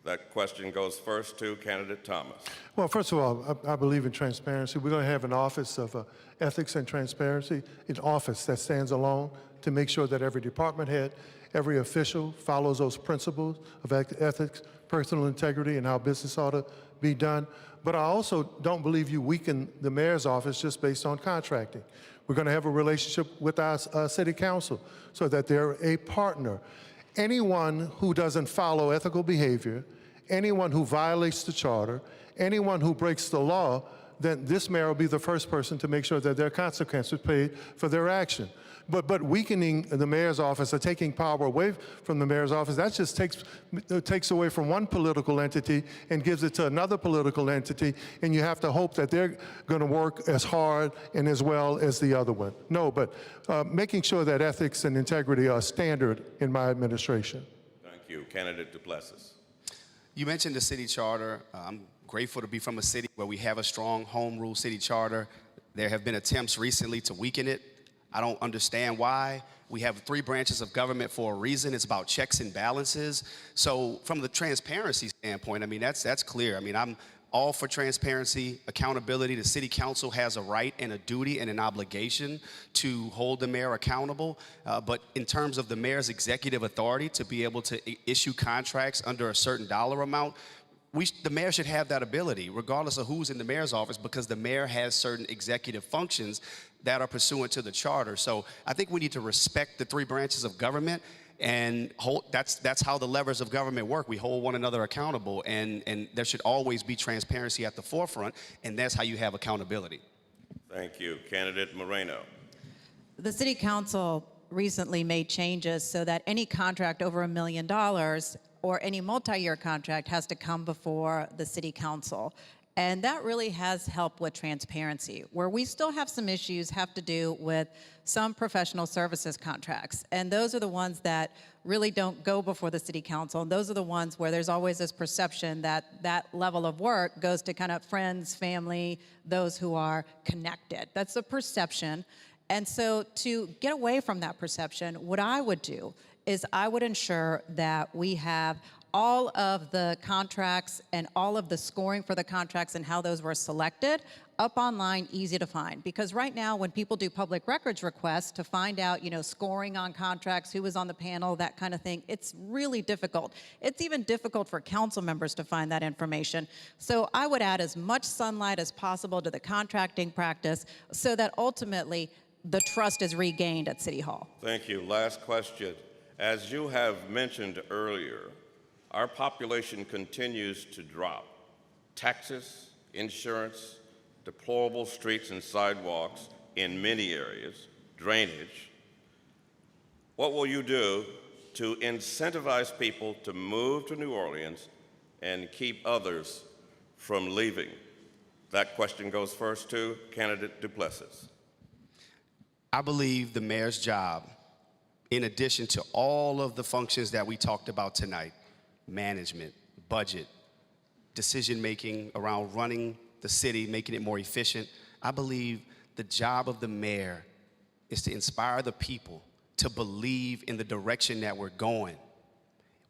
That question goes first to candidate Thomas. Well, first of all, I believe in transparency. We're going to have an Office of Ethics and Transparency, an office that stands alone to make sure that every department head, every official follows those principles of ethics, personal integrity, and how business ought to be done. But I also don't believe you weaken the mayor's office just based on contracting. We're going to have a relationship with our city council so that they're a partner. Anyone who doesn't follow ethical behavior, anyone who violates the charter, anyone who breaks the law, then this mayor will be the first person to make sure that there are consequences paid for their action. But weakening the mayor's office or taking power away from the mayor's office, that just takes away from one political entity and gives it to another political entity, and you have to hope that they're going to work as hard and as well as the other one. No, but making sure that ethics and integrity are standard in my administration. Thank you. Candidate Duplessis. You mentioned the city charter. I'm grateful to be from a city where we have a strong home rule city charter. There have been attempts recently to weaken it. I don't understand why. We have 3 branches of government for a reason. It's about checks and balances. So from the transparency standpoint, I mean, that's clear. I mean, I'm all for transparency, accountability. The city council has a right and a duty and an obligation to hold the mayor accountable. But in terms of the mayor's executive authority to be able to issue contracts under a certain dollar amount, the mayor should have that ability, regardless of who's in the mayor's office, because the mayor has certain executive functions that are pursuant to the charter. So I think we need to respect the 3 branches of government, and that's how the levers of government work. We hold one another accountable, and there should always be transparency at the forefront, and that's how you have accountability. Thank you. Candidate Moreno. The city council recently made changes so that any contract over $1 million or any multi-year contract has to come before the city council. And that really has helped with transparency. Where we still have some issues have to do with some professional services contracts. And those are the ones that really don't go before the city council. And those are the ones where there's always this perception that that level of work goes to kind of friends, family, those who are connected. That's a perception. And so to get away from that perception, what I would do is I would ensure that we have all of the contracts and all of the scoring for the contracts and how those were selected up online, easy to find. Because right now, when people do public records requests to find out, scoring on contracts, who was on the panel, that kind of thing, it's really difficult. It's even difficult for council members to find that information. So I would add as much sunlight as possible to the contracting practice so that ultimately the trust is regained at City Hall. Thank you. Last question. As you have mentioned earlier, our population continues to drop. Taxes, insurance, deplorable streets and sidewalks in many areas, drainage. What will you do to incentivize people to move to New Orleans and keep others from leaving? That question goes first to candidate Duplessis. I believe the mayor's job, in addition to all of the functions that we talked about tonight, management, budget, decision-making around running the city, making it more efficient, I believe the job of the mayor is to inspire the people to believe in the direction that we're going.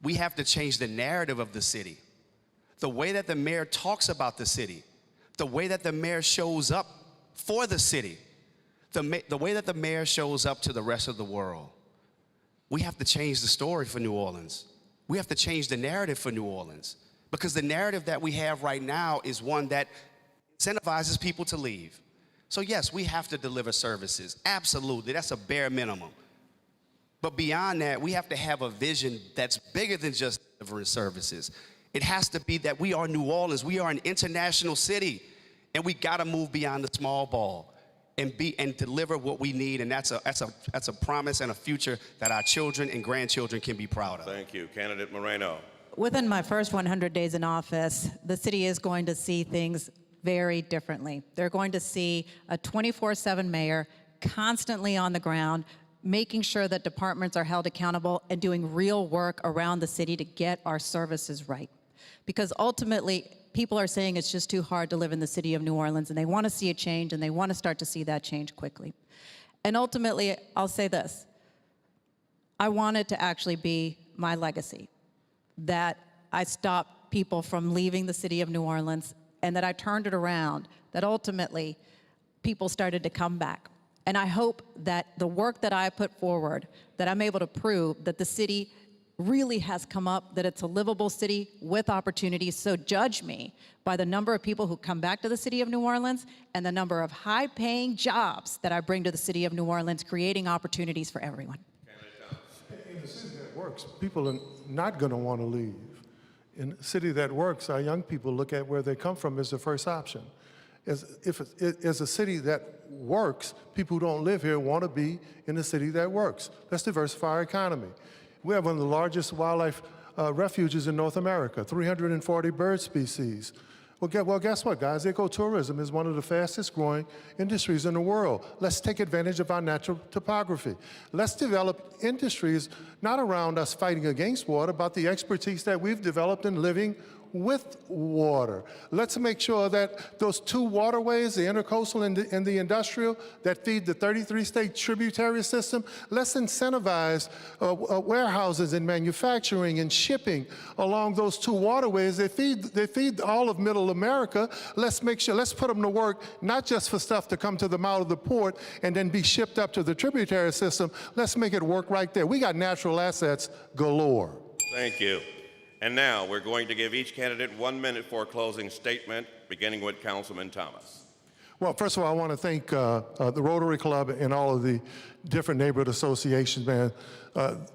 We have to change the narrative of the city. The way that the mayor talks about the city, the way that the mayor shows up for the city. The way that the mayor shows up to the rest of the world, we have to change the story for New Orleans. We have to change the narrative for New Orleans, because the narrative that we have right now is one that incentivizes people to leave. So yes, we have to deliver services. Absolutely, that's a bare minimum. But beyond that, we have to have a vision that's bigger than just delivering services. It has to be that we are New Orleans. We are an international city, and we got to move beyond the small ball and deliver what we need. And that's a promise and a future that our children and grandchildren can be proud of. Thank you. Candidate Moreno. Within my first 100 days in office, the city is going to see things very differently. They're going to see a 24/7 mayor constantly on the ground, making sure that departments are held accountable and doing real work around the city to get our services right. Because ultimately, people are saying it's just too hard to live in the city of New Orleans, and they want to see a change, and they want to start to see that change quickly. And ultimately, I'll say this. I want it to actually be my legacy, that I stopped people from leaving the city of New Orleans, and that I turned it around, that ultimately people started to come back. And I hope that the work that I put forward, that I'm able to prove that the city really has come up, that it's a livable city with opportunities. So judge me by the number of people who come back to the city of New Orleans and the number of high-paying jobs that I bring to the city of New Orleans, creating opportunities for everyone. In a city that works, people are not going to want to leave. In a city that works, our young people look at where they come from as the first option. As a city that works, people who don't live here want to be in a city that works. Let's diversify our economy. We have one of the largest wildlife refuges in North America, 340 bird species. Well, guess what, guys? Ecotourism is one of the fastest growing industries in the world. Let's take advantage of our natural topography. Let's develop industries not around us fighting against water, but the expertise that we've developed in living with water. Let's make sure that those two waterways, the intercoastal and the industrial, that feed the 33-state tributary system, let's incentivize warehouses and manufacturing and shipping along those two waterways. They feed all of Middle America. Let's make sure, let's put them to work, not just for stuff to come to the mouth of the port and then be shipped up to the tributary system. Let's make it work right there. We got natural assets galore. Thank you. And now we're going to give each candidate 1 minute for a closing statement, beginning with Councilman Thomas. Well, first of all, I want to thank the Rotary Club and all of the different neighborhood associations, man.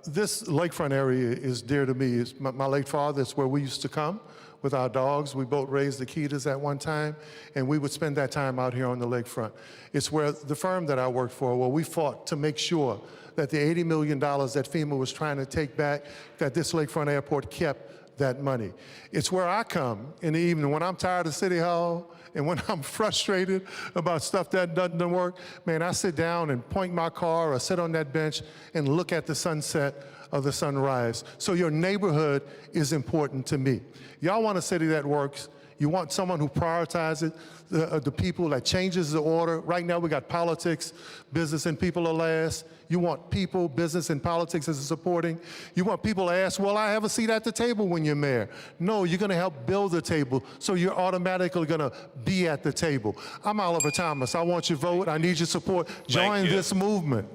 This lakefront area is dear to me. It's my late father. It's where we used to come with our dogs. We both raised the Akitas at one time, and we would spend that time out here on the lakefront. It's where the firm that I worked for, where we fought to make sure that the $80 million that FEMA was trying to take back, that this Lakefront Airport kept that money. It's where I come in the evening when I'm tired of City Hall and when I'm frustrated about stuff that doesn't work. Man, I sit down and point my car or sit on that bench and look at the sunset or the sunrise. So your neighborhood is important to me. Y'all want a city that works. You want someone who prioritizes the people, that changes the order. Right now we got politics, business, and people are last. You want people, business, and politics as a supporting. You want people to ask, will I have a seat at the table when you're mayor? No, you're gonna help build the table, so you're automatically gonna be at the table. I'm Oliver Thomas. I want your vote. I need your support. Join this movement.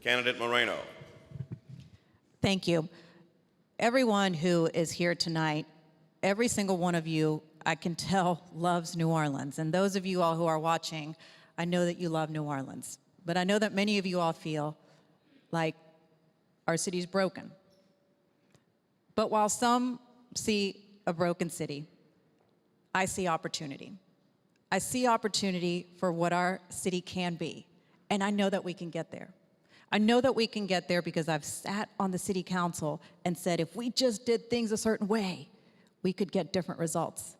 Candidate Moreno. Thank you. Everyone who is here tonight, every single one of you, I can tell, loves New Orleans. And those of you all who are watching, I know that you love New Orleans. But I know that many of you all feel like our city's broken. But while some see a broken city, I see opportunity. I see opportunity for what our city can be. And I know that we can get there. I know that we can get there because I've sat on the city council and said, if we just did things a certain way, we could get different results.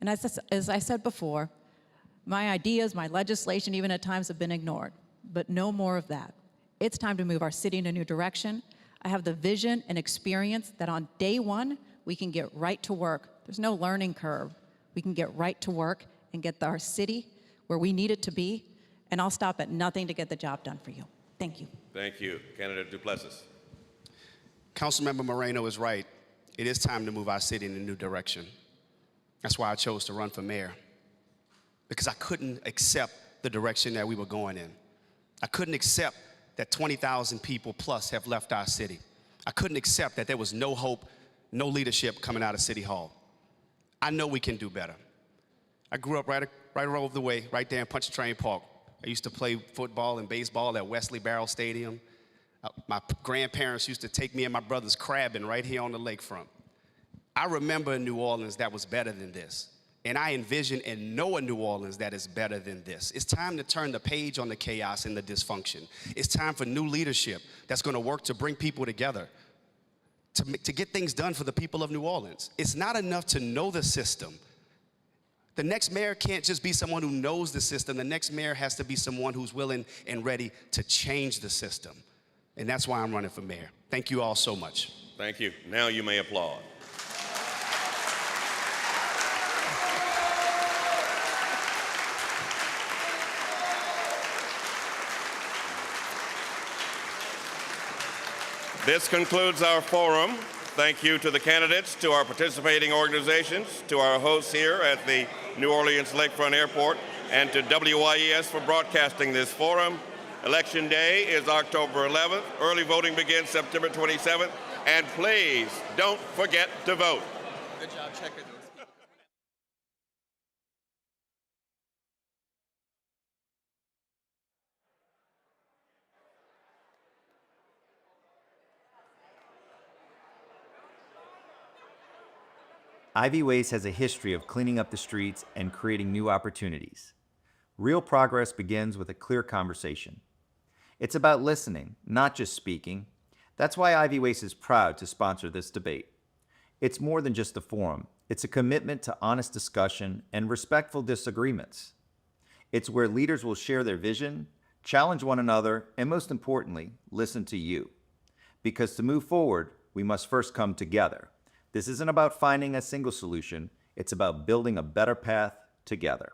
And as I said before, my ideas, my legislation, even at times have been ignored, but no more of that. It's time to move our city in a new direction. I have the vision and experience that on day one, we can get right to work. There's no learning curve. We can get right to work and get our city where we need it to be, and I'll stop at nothing to get the job done for you. Thank you. Thank you. Candidate Duplessis. Councilmember Moreno is right. It is time to move our city in a new direction. That's why I chose to run for mayor, because I couldn't accept the the direction that we were going in. I couldn't accept that 20,000 people plus have left our city. I couldn't accept that there was no hope, no leadership coming out of City Hall. I know we can do better. I grew up right over the way, right there in Pontchartrain Park. I used to play football and baseball at Wesley Barrel Stadium. My grandparents used to take me and my brothers crabbing right here on the lakefront. I remember a New Orleans that was better than this. And I envision and know a New Orleans that is better than this. It's time to turn the page on the chaos and the dysfunction. It's time for new leadership that's going to work to bring people together, to get things done for the people of New Orleans. It's not enough to know the system. The next mayor can't just be someone who knows the system. The next mayor has to be someone who's willing and ready to change the system. And that's why I'm running for mayor. Thank you all so much. Thank you. Now you may applaud. This concludes our forum. Thank you to the candidates, to our participating organizations, to our hosts here at the New Orleans Lakefront Airport, and to WYES for broadcasting this forum. Election Day is October 11th. Early voting begins September 27th. And please don't forget to vote. Good job checking those. Ivy WYES has a history of cleaning up the streets and creating new opportunities. Real progress begins with a clear conversation. It's about listening, not just speaking. That's why Ivy WYES is proud to sponsor this debate. It's more than just a forum. It's a commitment to honest discussion and respectful disagreements. It's where leaders will share their vision, challenge one another, and most importantly, listen to you. Because to move forward, we must first come together. This isn't about finding a single solution. It's about building a better path together.